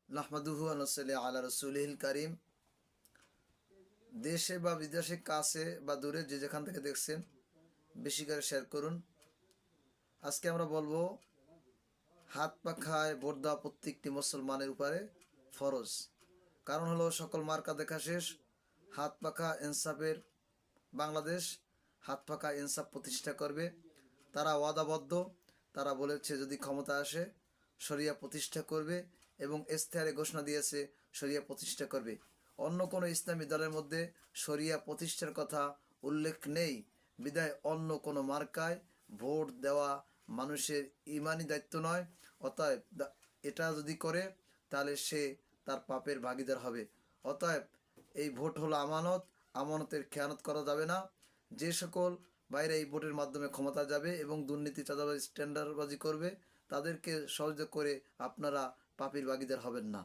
নাহমাদুহু ওয়া নুসাল্লি আলা রাসূলিল কারীম। দেশে বা বিদেশে, কাছে বা দূরে, যে যেখান থেকে দেখছেন বেশি করে শেয়ার করুন। আজকে আমরা বলবো হাত পাখায় ভোট দেওয়া প্রত্যেকটি মুসলমানের উপরে ফরজ। কারণ হলো সকল মার্কা দেখা শেষ, হাত পাখা ইনসাফের বাংলাদেশ হাত পাখা ইনসাফ প্রতিষ্ঠা করবে। তারা ওয়াদাবদ্ধ, তারা বলেছে যদি ক্ষমতা আসে শরিয়া প্রতিষ্ঠা করবে এবং ইশতেহারে ঘোষণা দিয়েছে শরিয়া প্রতিষ্ঠা করবে। অন্য কোনো ইসলামী দলের মধ্যে শরিয়া প্রতিষ্ঠার কথা উল্লেখ নেই, বিধায় অন্য কোনো মার্কায় ভোট দেওয়া মানুষের ইমানি দায়িত্ব নয়। অতএব এটা যদি করে তাহলে সে তার পাপের ভাগীদার হবে। অতএব এই ভোট হলো আমানত, আমানতের খেয়ানত করা যাবে না। যে সকল বাইরে এই ভোটের মাধ্যমে ক্ষমতা যাবে এবং দুর্নীতি, চাঁদাবাজি, টেন্ডারবাজি করবে, তাদেরকে সহযোগ করে আপনারা পাপীর ভাগীদার হবেন না।